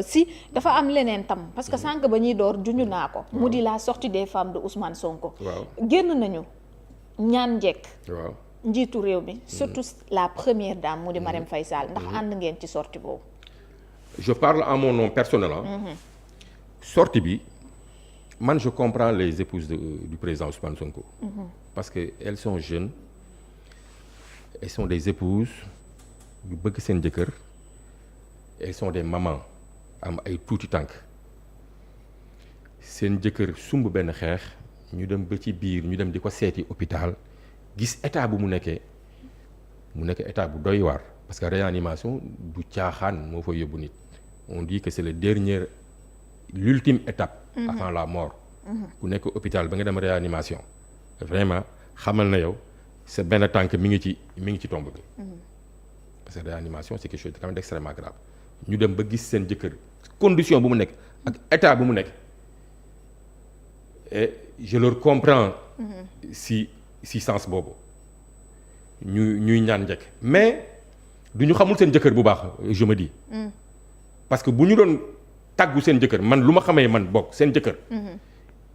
si dafa am leneen tam parce que sànq ba ñuy door junj naa ko. mu di la sortie des femmes de Ousmane Sonko. waaw génn nañu ñaan njekk. waaw njiitu réew mi surtout la première dame mu di Marème Faye Sall ndax ànd ngeen ci sortie boobu. je parle en mon nom personnel sortie bi man je comprends les épouses du président Ousmane Sonko. parce que elles sont jeunes elles sont des épouses yu bëgg seen jëkkër elles sont des mamans am ay tuuti tànk seen jëkkër sumb benn xeex ñu dem ba ci biir ñu dem di ko seeti hôpital gis état bu mu nekkee mu nekk état bu doy waar parce que réanimation du caaxaan moo fa yóbbu nit on dit que c'est l'ultime étape avant la mort ku nekk hôpital ba nga dem réanimation vraiment xamal na yow sa benn tànk mi ngi ci tomb bi parce que réanimation c'est quelque chose de quand même d'extrêmement grave ñu dem ba gis seen jëkkër condition bu mu nekk ak état bu mu nekk et je leur comprends si sens boobu ñuy ñaan njëkk mais du ñu xamul seen jëkkër bu baax je me dis parce que bu ñu doon tàggu seen jëkkër man lu ma xamee man bokk seen jëkkër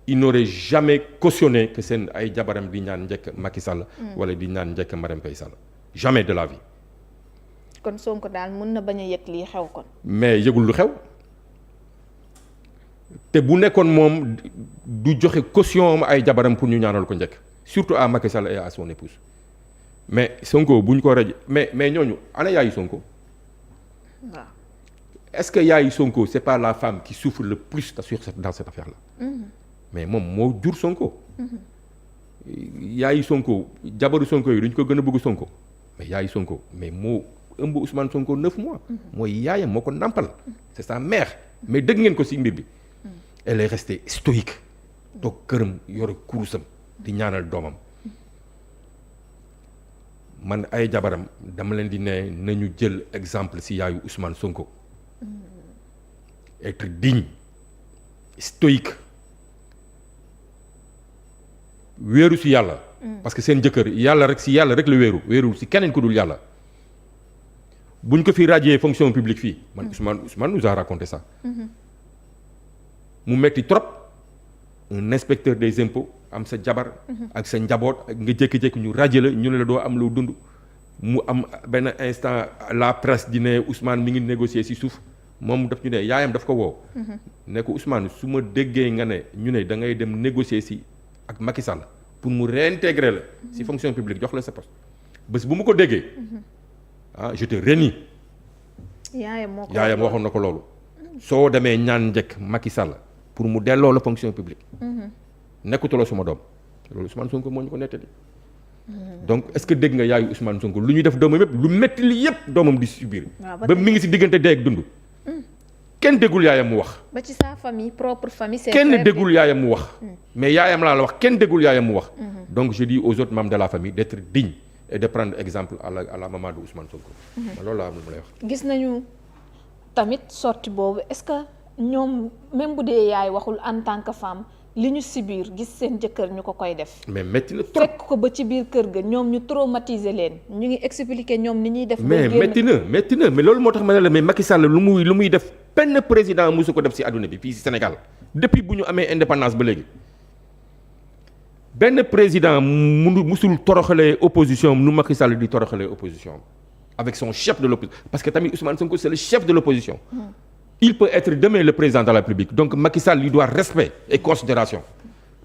il n'aurait jamais cautionné que seen ay jabaram di ñaan njëkk Macky Sall wala di ñaan njëkk Marème Faye Sall jamais de la vie. kon Sonko daal mën na bañ a yëg lii xew kon. mais yëgul lu xew te bu nekkoon moom du joxe caution ay jabaram pour ñu ñaanal ko njëkk surtout à Macky Sall et à son épouse mais Sonko bu ñu ko rajo mais ñooñu ana yaayu Sonko. waaw. est-ce que yaayu Sonko c'est pas la femme qui souffre le plus dans cette affaire-là. mais moom moo jur Sonko. yaayu Sonko jabaru Sonko yi duñ ko gën a bëgg Sonko mais yaayu Sonko mais moo ëmb Ousmane Sonko 9 mois. mooy yaayam moo ko nàmpal. c'est sa mère mais dëgg ngeen ko ci mbir bi. elle est restée stoïque toog këram yore kurusam di ñaanal doomam man ay jabaram dama leen di ne nañu jël exemple ci yaayu Ousmane Sonko. être digne stoïque wéeru ci yàlla. parce que seen jëkkër yàlla rek la wéerul ci keneen ku dul yàlla. buñ ko fi radier fonction publique fii man Ousmane nous a raconté ça. mu metti trop un inspecteur des impôts am sa jabar. ak sa njaboot nga jékki-jékki ñu radier la ñu ne la doo am loo dund. mu am benn instant la presse di ne Ousmane mi ngi négocier ci suuf. moom daf ñu ne yaayam daf ko woo. ne ko Ousmane su ma déggee nga ne ñu ne da ngay dem négocier ci ak Macky Sall pour mu réintégrer la ci fonction publique jox la sa poste bés bu mu ko déggee je te renie. yaayam waxoon na ko loolu. soo demee ñaan njëkk Macky Sall pour mu delloo la fonction publique. nekkutuloo suma doom loolu Ousmane Sonko moo ñu ko nettali. donc est-ce que dégg nga yaayu Ousmane Sonko lu ñuy def doomam yëpp lu metti li yëpp doomam di subir. ba mi ngi ci diggante dee ak dund. kenn déggul yaayam mu wax. ba ci sa famille propre famille. kenn déggul yaayam mu wax. mais yaayam laa la wax kenn déggul yaayam mu wax. donc je dis aux autres membres de la famille d'être dignes et de prendre exemple à la maman de Ousmane Sonko. loolu laa am lu ma lay wax. gis nañu tamit sortie boobu est-ce que ñoom même bu dee yaay waxul en tant que femme li ñu subir gis seen jëkkër ñu ko koy def. mais métti na trop fekk ko ba ci biir kër ga ñoom ñu traumatiser leen ñu ngi expliquer ñoom ni ñuy def. mais métti na mais loolu moo tax ma ne la mais Macky Sall lu muy def benn président musu ko def ci àdduna bi fii ci Sénégal depuis bu ñu amee indépendance ba léegi benn président musul toroxalee opposition nu Macky Sall di toroxalee opposition avec son chef de l'opposition parce que tamit Ousmane Sonko c'est le chef de l'opposition. Il peut être demain le président de la République donc Macky Sall lui doit respect et considération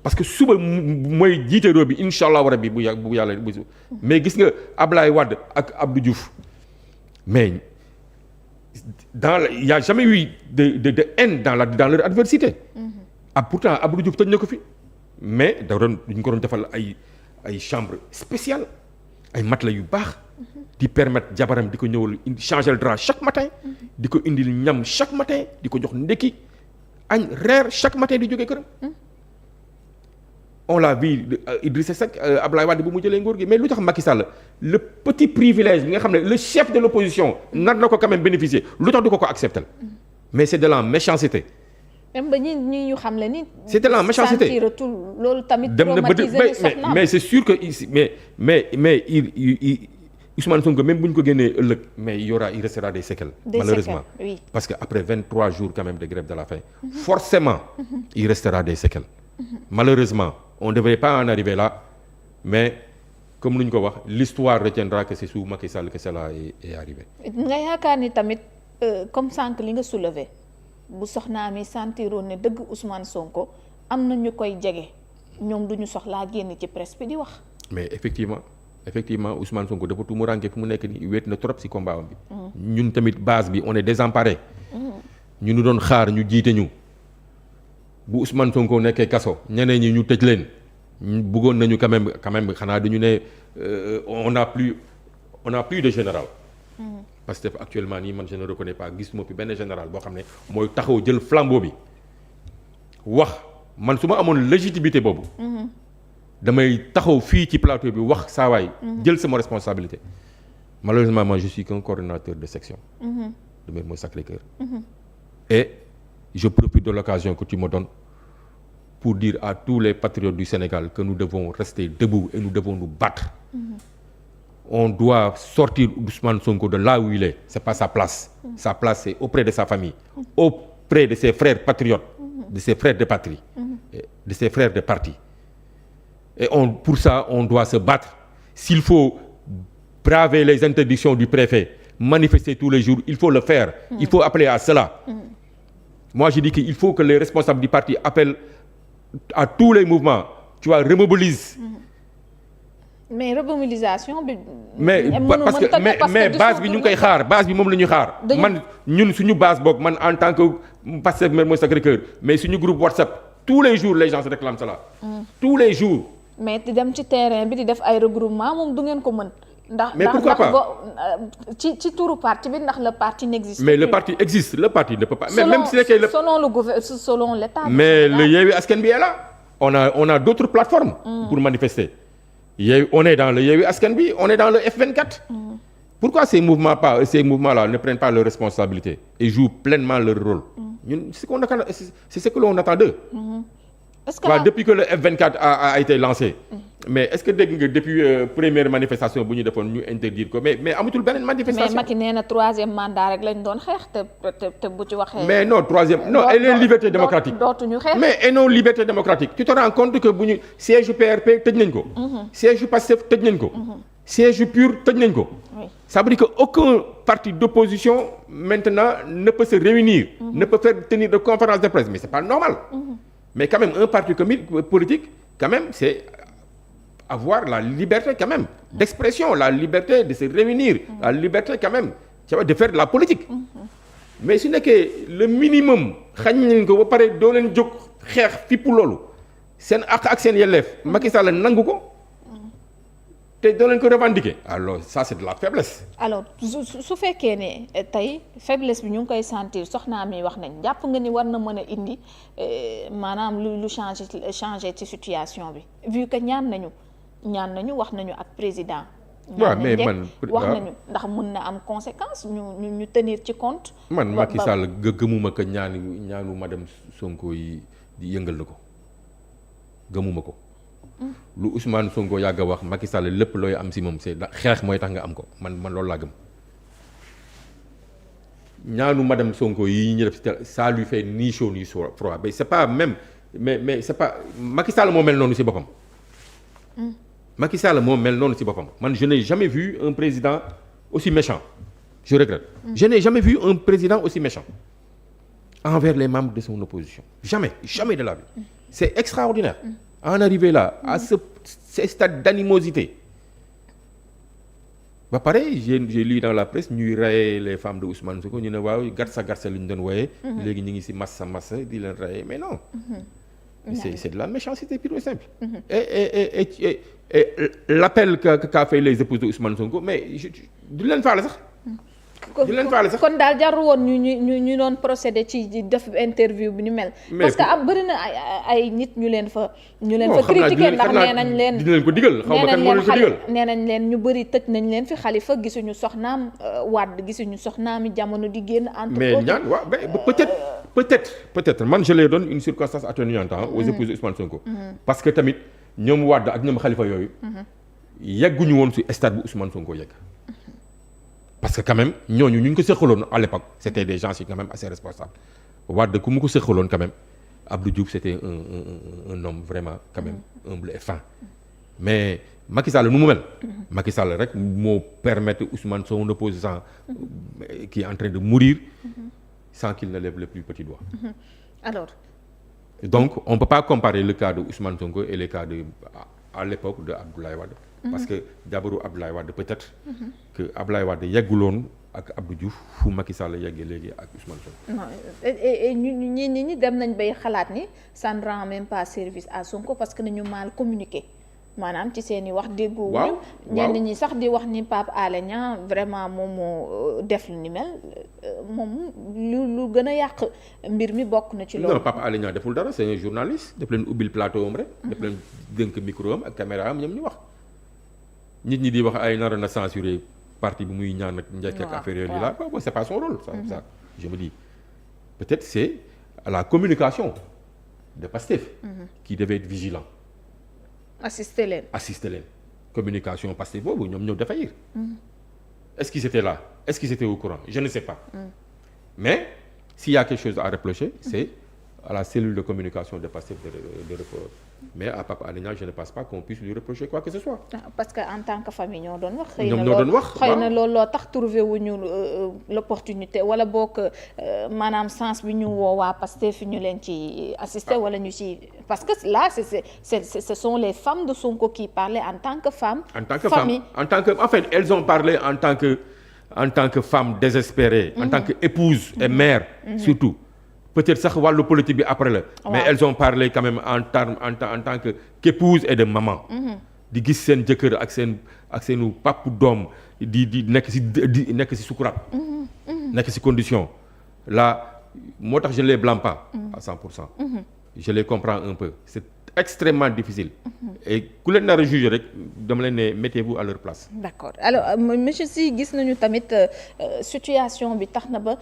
parce que suba mooy jiite réew bi incha allah rabbi bu yàlla mais gis nga Ablaye Wade ak Abdou Diouf mais il y a jamais eu de haine dans leur adversité. Pourtant Abdou Diouf tëj na ko fi mais duñ ko doon defal ay chambre spéciale ay matelas yu baax. di permettre jabaram di ko ñëwal changer le drap chaque matin di ko indil ñam chaque matin di ko jox ndekki añ reer chaque matin di jógee këram. on l'a vu Idrissa Seck Abdoulaye Wade bu mu jëlee nguur gi mais lu tax Macky Sall le petit privilège bi nga xam ne le chef de l'opposition nar na ko quand même bénéficier lu tax du ko accepter mais c'est de la méchanceté. même ba ñi ñu xam le ni. c'est de la méchanceté loolu tamit traumatisé mais c'est sûr que mais Ousmane Sonko même bu ñu ko génnee ëllëg mais il restera des séquelles. Malheureusement oui. Parce que après 23 jours quand même de grève de la faim. Forcément il restera des séquelles. Malheureusement on ne devrait pas en arriver là mais comme lu ñu ko wax l'histoire retiendra que c'est sous Macky Sall que cela est arrivé. nga yaakaar ni tamit comme sànq li nga soulevé bu soxnaa mi sentiroon ne dëgg Ousmane Sonko am na ñu koy jege ñoom du ñu soxlaa génn ci presse bi di wax. mais effectivement Ousmane Sonko dafa tuumuranke fi mu nekk nii wéet na trop ci combat bi. ñun tamit base bi on est désemparé. ñu nu doon xaar ñu jiite ñu bu Ousmane Sonko nekkee kaso ñeneen ñi ñu tëj leen bëggoon nañu quand même xanaa dañu ne on a plus de général. parce que actuellement nii man je ne reconnais pas gisuma fi benn général boo xam ne mooy taxaw jël flambeau bi wax man su ma amoon légitimité boobu. damay taxaw fii ci plateau bi wax saa waay jël sama responsabilité. Malheureusement moi je suis qu'un coordonnateur de section. de Mermoz Sacré-Cœur. Et je profite de l'occasion que tu me donnes pour dire à tous les patriotes du Sénégal que nous devons rester debout et nous devons nous battre. On doit sortir Ousmane Sonko de là où il est. C'est pas sa place. Sa place c'est auprès de sa famille, auprès de ses frères patriotes, de ses frères de patrie, de ses frères de parti. Et pour ça, on doit se battre. S'il faut braver les interdictions du préfet, manifester tous les jours, il faut le faire. Il faut appeler à cela. Moi, je dis qu'il faut que les responsables du parti appellent à tous les mouvements. Tu vois, remobilisent. Mais remobilisation bi. mais base bi ñu ngi koy xaar base bi moom la ñuy xaar. man ñun suñu base boog man en tant que Pastef Mermoz Sacré-Cœur mais suñu groupe WhatsApp tous les jours les gens se réclament cela. tous les jours. mais di dem ci terrain bi di def ay regroupement moom du ngeen ko mën. mais pourquoi pas ci turu parti bi ndax le parti n'existe mais plus. le parti existe le parti ne peut pas. mais même si nekkee le selon l'État. mais le Yewwi Askan Wi est là. on a d'autres plateformes. pour manifester. On est dans le Yewwi Askan Wi, on est dans le F24. Pourquoi ces mouvements-là ne prennent pas leurs responsabilités et jouent pleinement leur rôle? C'est ce que l'on attend d'eux. Est-ce que depuis que le F24 a été lancé, mais est-ce que depuis première manifestation bu ñu defoon ñu interdire ko mais amatul beneen manifestation. mais Macky nee na troisième mandat rek lañ doon xeex te bu ci waxee. mais non troisième non et les libertés démocratiques. dootuñu xeex mais et non liberté démocratique. tu te rends compte que bu ñu siège PRP tëj nañ ko. siège Pastef tëj nañ ko. siège PUR tëj nañ ko. ça veut dire que aucun parti d'opposition maintenant ne peut se réunir. ne peut faire tenir de conférence de presse mais c'est pas normal. mais quand même un parti politique quand même c'est avoir la liberté quand même d'expression, la liberté de se réunir, la liberté quand même de faire de la politique. mais su nekkee le minimum xañ nañ ko ba pare doo leen jóg xeex fippu loolu seen ak seen yelleef Macky Sall nangu ko te doo leen ko revendiquer alors ça c'est de la faiblesse. alors su fekkee ne tey faiblesse bi ñu ngi koy sentir soxnaa mi wax nañ jàpp nga ni war na mën a indi maanaam lu changer ci situation bi vu que ñaan nañu wax nañu ak président. waaw mais man wax nañu ndax mën na am conséquence ñu tenir ci compte. man Macky Sall gëmuma ko ñaanu madame Sonko yi yëngal na ko gëmuma ko. lu Ousmane Sonko yàgg a wax Macky Sall lépp looy am si moom c'est xeex mooy tax nga am ko man loolu laa gëm. ñaanu madame Sonko yi ñu def ça lui fait ni chaud ni froid mais c'est pas même mais c'est pas Macky Sall moo mel noonu si boppam. Macky Sall moo mel noonu ci boppam man je n'ai jamais vu un président aussi méchant je regrette. je n'ai jamais vu un président aussi méchant envers les membres de son opposition jamais de la vie. c'est extraordinaire. en arriver là à ce stade d'animosité ba pare j'ai lu dans la presse ñuy rayer les femmes de Ousmane Sonko ñu ne waaw garsa li ñu doon wooyee. léegi ñu ngi ci massa di leen rayer mais non. c'est de la méchanceté pure et simple. et l'appel qu'a fait les épouses de Ousmane Sonko mais du leen faale sax. kon daal jarul woon ñu doon procéder ci def interview bi ni mel. parce que am bëri na ay nit ñu leen fa critiquer ndax nee nañ leen dina leen ko digal xaw ma kan moo leen ko digal nee nañ leen ñu bëri tëj nañ leen fi Khalifa gisuñu soxnaam Wade gisuñu soxnaami jamono di génn entre mais ñaan waaw peut-être man je leur donne une circonstance atténuante aux épouses de Ousmane Sonko. parce que tamit ñoom Wade ak ñoom Khalifa yooyu yegguñu woon ci stade bu Ousmane Sonko yegg. parce que quand même ñooñu ñu ko seqaloon à l'époque c'était des gens qui quand même assez responsables Wade ku mu ko seqaloon quand même Abdou Diouf c'était un homme vraiment quand même humble et fin mais Macky Sall nu mu mel. Macky Sall rek moo permettre Ousmane son opposant qui est en train de mourir sans qu'il ne lève le plus petit doigt. Alors. Donc on peut pas comparer le cas de Ousmane Sonko et le cas de à l'époque de Abdoulaye Wade. Parce que jabaru Abdoulaye Wade peut-être que Abdoulaye Wade yegguloon ak Abdou Diouf fu Macky Sall yeggee léegi ak Ousmane Sonko. non et ñi dem nañ bay xalaat ni ça ne rend même pas service à Sonko parce que nañu mal communiqué maanaam ci seen i wax déggoo. waaw ñenn ñi sax di wax ni Pape Alé Niang vraiment moom moo def lu ni mel moom lu gën a yàq mbir mi bokk na ci loolu. non Pape Alé Niang deful dara c'est un journaliste daf leen ubbil plateau am rek. daf leen dénk micro am ak caméra am ñoom ñu wax. nit ñi di wax ay nar na censurer parti bi muy ñaan ak njëkk ak affaire yooyu là bon c'est pas son rôle. ça je me dis peut-être c'est à la communication de Pastef. qui devait être vigilant. assister leen communication Pastef boobu ñoom ñoo défaillir. Est-ce qu'ils étaient là est-ce qu'ils étaient au courant je ne sais pas. mais s'il y a quelque chose à reprocher c'est à la cellule de communication de Pastef de mais à Pape Alé Niang je ne pense pas qu'on puisse lui reprocher quoi que ce soit. parce que en tant que famille ñoo doon wax. ñoom ñoo doon wax xëy na loolu loo tax trouvé wuñu l'opportunité wala boog maanaam sens bi ñu woowaa Pastef ñu leen ci assister wala ñu ci parce que là ce sont les femmes de Sonko qui parlaient en tant que femme. famille en fait elles ont parlé en tant que femme désespérée. en tant que épouse et mère. surtout. peut-être sax wàllu politique bi après la. mais elles ont parlé quand même en tant que qu'épouse et de maman. di gis seen jëkkër ak seenu papu doom di nekk ci sukuraat. nekk ci condition là moo tax je les blâme pas. à 100%. je les comprends un peu c'est extrêmement difficile. et ku leen nar a juger rek dama leen ne mettez-vous à leur place. d'accord alors monsieur Sy gis nañu tamit situation bi tax na ba.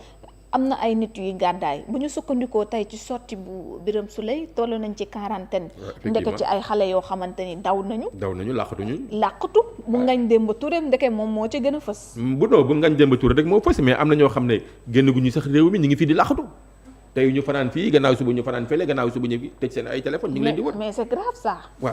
am na ay nit yuy gàddaay bu ñu sukkandikoo tey ci sortie bu Birame Souleye toll nañ ci quarantaine. ndeke ci ay xale yoo xamante ni daw nañu làqatu bu Ngagne Demba Touré ndeke moom moo ci gën a fës. bu Ngagne Demba Touré rek moo fës mais am na ñoo xam ne génn gu ñu sax réew mi ñu ngi fii di làqatu tey ñu fanaan fii gannaaw suba ñu fanaan fële gannaaw suba ñu tëj seen ay téléphone ñu ngi leen di wër. mais c'est grave ça. waaw